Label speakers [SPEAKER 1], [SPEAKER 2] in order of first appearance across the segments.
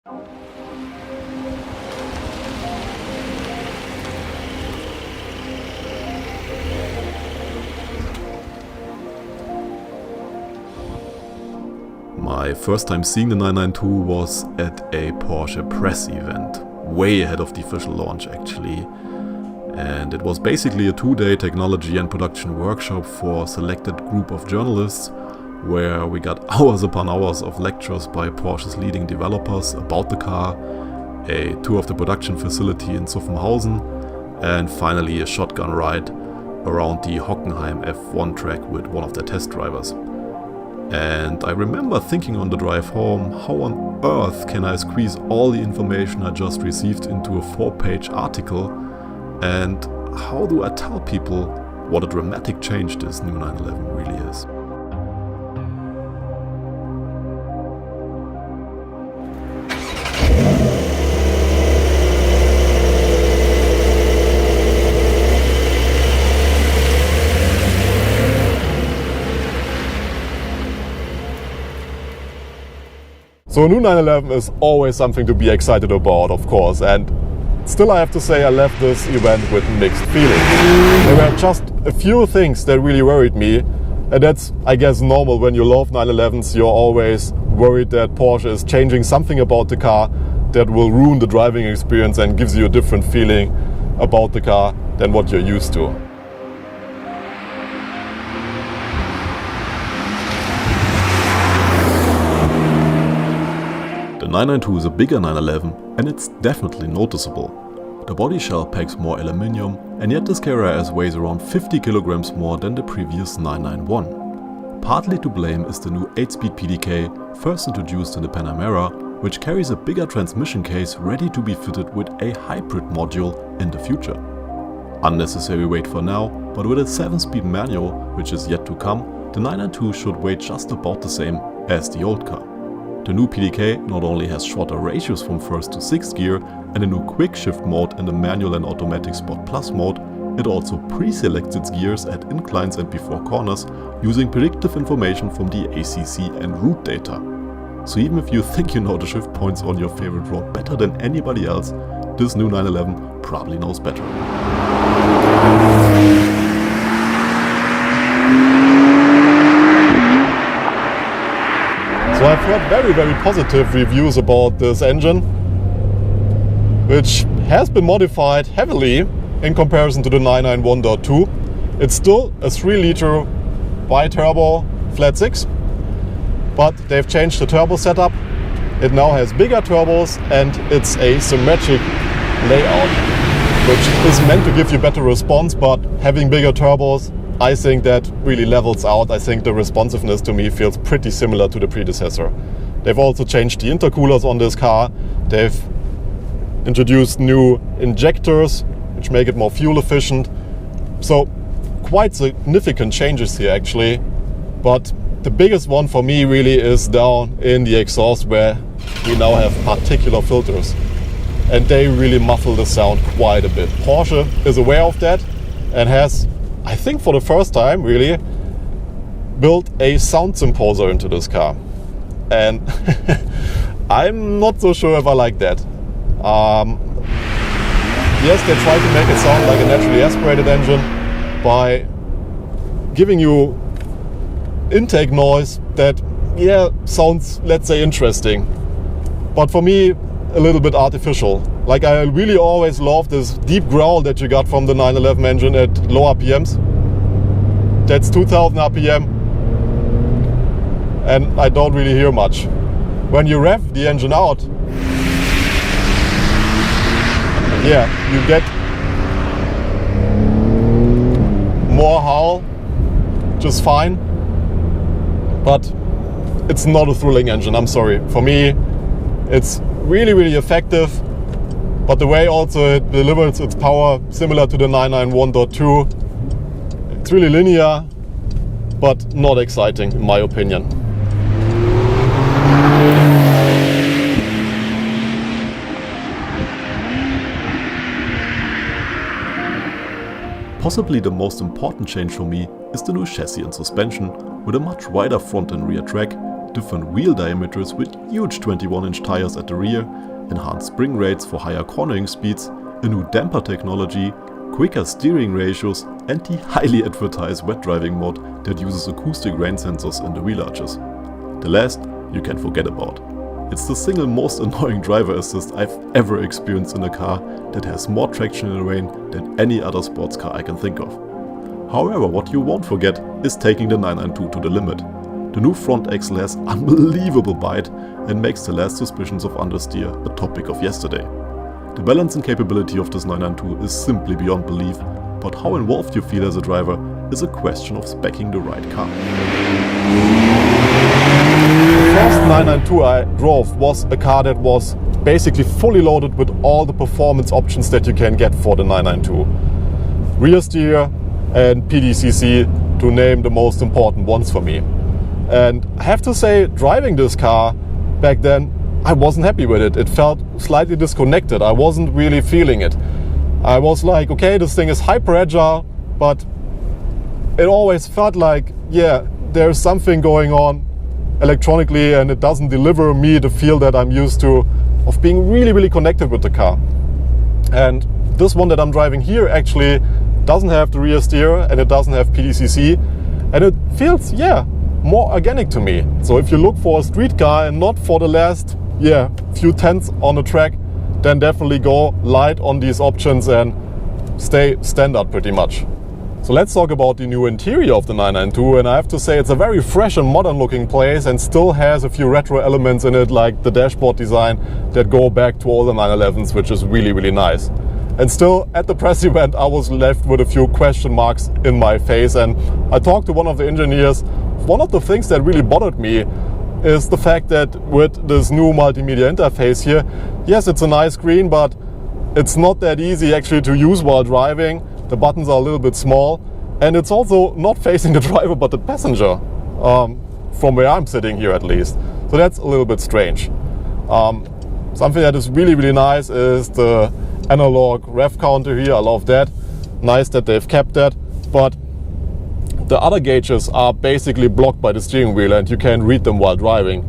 [SPEAKER 1] My first time seeing the 992 was at a Porsche press event, way ahead of the official launch actually. And it was basically a 2-day technology and production workshop for a selected group of journalists, where we got hours upon hours of lectures by Porsche's leading developers about the car, a tour of the production facility in Zuffenhausen, and finally a shotgun ride around the Hockenheim F1 track with one of their test drivers. And I remember thinking on the drive home, how on earth can I squeeze all the information I just received into a 4-page article, and how do I tell people what a dramatic change this new 911 really is?
[SPEAKER 2] So a new 911 is always something to be excited about, of course, and still I have to say I left this event with mixed feelings. There were just a few things that really worried me, and that's, I guess, normal. When you love 911s, you're always worried that Porsche is changing something about the car that will ruin the driving experience and gives you a different feeling about the car than what you're used to.
[SPEAKER 1] The 992 is a bigger 911 and it's definitely noticeable. The body shell packs more aluminium, and yet this Carrera S weighs around 50 kilograms more than the previous 991. Partly to blame is the new 8-speed PDK, first introduced in the Panamera, which carries a bigger transmission case ready to be fitted with a hybrid module in the future. Unnecessary weight for now, but with a 7-speed manual, which is yet to come, the 992 should weigh just about the same as the old car. The new PDK not only has shorter ratios from first to 6th gear and a new quick shift mode in the manual and automatic Sport Plus mode, it also pre-selects its gears at inclines and before corners using predictive information from the ACC and route data. So even if you think you know the shift points on your favorite road better than anybody else, this new 911 probably knows better.
[SPEAKER 2] So I've heard very positive reviews about this engine, which has been modified heavily in comparison to the 991.2. It's still a 3-liter bi-turbo flat 6, but they've changed the turbo setup. It now has bigger turbos and it's a symmetric layout, which is meant to give you better response, but having bigger turbos, I think that really levels out. I think the responsiveness to me feels pretty similar to the predecessor. They've also changed the intercoolers on this car. They've introduced new injectors, which make it more fuel efficient. So quite significant changes here actually. But the biggest one for me really is down in the exhaust, where we now have particular filters. And they really muffle the sound quite a bit. Porsche is aware of that and has, I think for the first time really, built a sound symposer into this car. And I'm not so sure if I like that. Yes, they try to make it sound like a naturally aspirated engine by giving you intake noise that, yeah, sounds, let's say, interesting. But for me, a little bit artificial. Like, I really always love this deep growl that you got from the 911 engine at low RPMs. That's 2000 RPM, and I don't really hear much. When you rev the engine out, yeah, you get more howl, just fine, but it's not a thrilling engine, I'm sorry. For me, it's really effective, but the way also it delivers its power, similar to the 991.2, it's really linear, but not exciting in my opinion.
[SPEAKER 1] Possibly the most important change for me is the new chassis and suspension, with a much wider front and rear track, different wheel diameters with huge 21-inch tires at the rear, enhanced spring rates for higher cornering speeds, a new damper technology, quicker steering ratios, and the highly advertised wet driving mode that uses acoustic rain sensors in the wheel arches. The last you can forget about. It's the single most annoying driver assist I've ever experienced in a car that has more traction in the rain than any other sports car I can think of. However, what you won't forget is taking the 992 to the limit. The new front axle has unbelievable bite and makes the last suspicions of understeer a topic of yesterday. The balancing capability of this 992 is simply beyond belief, but how involved you feel as a driver is a question of speccing the right car.
[SPEAKER 2] The first 992 I drove was a car that was basically fully loaded with all the performance options that you can get for the 992. Rear steer and PDCC, to name the most important ones for me. And I have to say, driving this car back then, I wasn't happy with it. It felt slightly disconnected. I wasn't really feeling it. I was like, okay, this thing is hyper agile, but it always felt like, yeah, there's something going on electronically and it doesn't deliver me the feel that I'm used to of being really, really connected with the car. And this one that I'm driving here actually doesn't have the rear steer and it doesn't have PDCC, and it feels, yeah, more organic to me. So if you look for a street car and not for the last, few tenths on the track, then definitely go light on these options and stay standard pretty much. So let's talk about the new interior of the 992, and I have to say it's a very fresh and modern looking place and still has a few retro elements in it, like the dashboard design that go back to all the 911s, which is really, really nice. And still, at the press event, I was left with a few question marks in my face, and I talked to one of the engineers. One of the things that really bothered me is the fact that with this new multimedia interface here, yes, it's a nice screen, but it's not that easy actually to use while driving. The buttons are a little bit small, and it's also not facing the driver but the passenger, from where I'm sitting here at least. So that's a little bit strange. Something that is really, really nice is the analog rev counter here. I love that. Nice that they've kept that, but the other gauges are basically blocked by the steering wheel and you can read them while driving.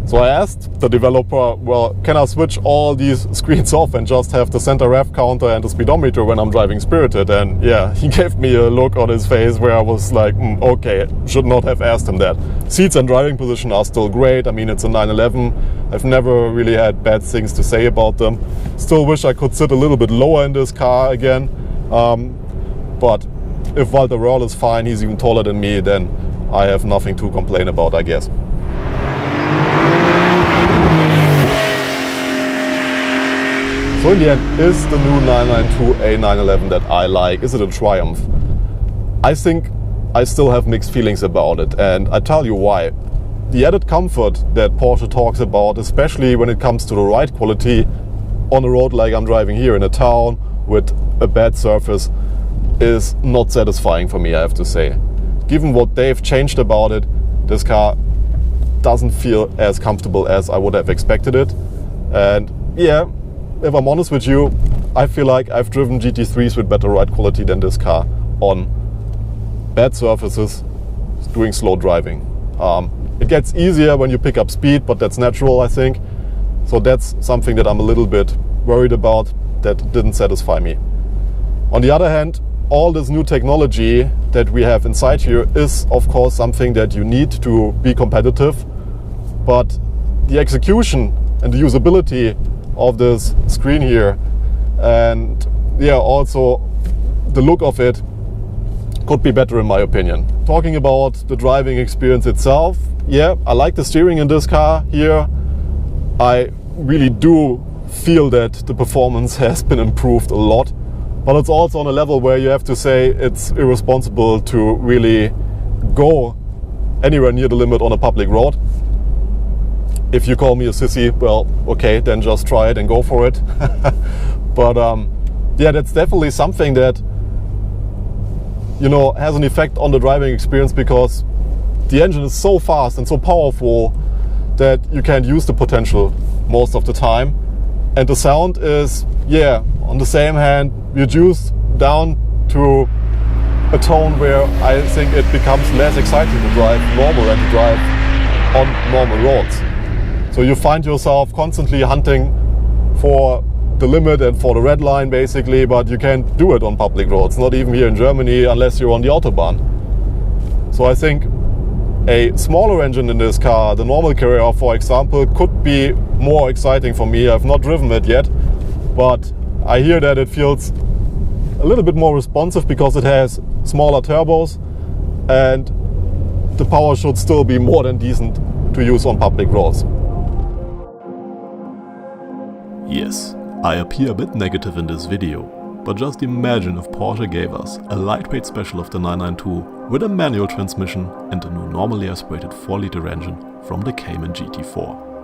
[SPEAKER 2] So I asked the developer, well, can I switch all these screens off and just have the center rev counter and the speedometer when I'm driving Spirited? And yeah, he gave me a look on his face where I was like, okay, should not have asked him that. Seats and driving position are still great. I mean, it's a 911. I've never really had bad things to say about them. Still wish I could sit a little bit lower in this car again. But if Walter Röhrl is fine, he's even taller than me, then I have nothing to complain about, I guess. So in the end, is the new 992 a 911 that I like? Is it a triumph? I think I still have mixed feelings about it, and I tell you why. The added comfort that Porsche talks about, especially when it comes to the ride quality on a road like I'm driving here in a town with a bad surface, is not satisfying for me, I have to say. Given what they've changed about it, this car doesn't feel as comfortable as I would have expected it. And yeah, if I'm honest with you, I feel like I've driven GT3s with better ride quality than this car on bad surfaces doing slow driving. It gets easier when you pick up speed, but that's natural, I think. So that's something that I'm a little bit worried about, that didn't satisfy me. On the other hand, all this new technology that we have inside here is of course something that you need to be competitive, but the execution and the usability of this screen here, and yeah, also the look of it could be better in my opinion. Talking about the driving experience itself, yeah, I like the steering in this car here. I really do feel that the performance has been improved a lot, but it's also on a level where you have to say it's irresponsible to really go anywhere near the limit on a public road. If you call me a sissy, well, okay, then just try it and go for it. But yeah, that's definitely something that, you know, has an effect on the driving experience, because the engine is so fast and so powerful that you can't use the potential most of the time. And the sound is, yeah, on the same hand, reduced down to a tone where I think it becomes less exciting to drive normal and to drive on normal roads. So you find yourself constantly hunting for the limit and for the red line basically, but you can't do it on public roads, not even here in Germany unless you're on the Autobahn. So I think a smaller engine in this car, the normal Carrera for example, could be more exciting for me. I've not driven it yet, but I hear that it feels a little bit more responsive because it has smaller turbos and the power should still be more than decent to use on public roads.
[SPEAKER 1] Yes, I appear a bit negative in this video, but just imagine if Porsche gave us a lightweight special of the 992 with a manual transmission and a new normally aspirated 4-liter engine from the Cayman GT4.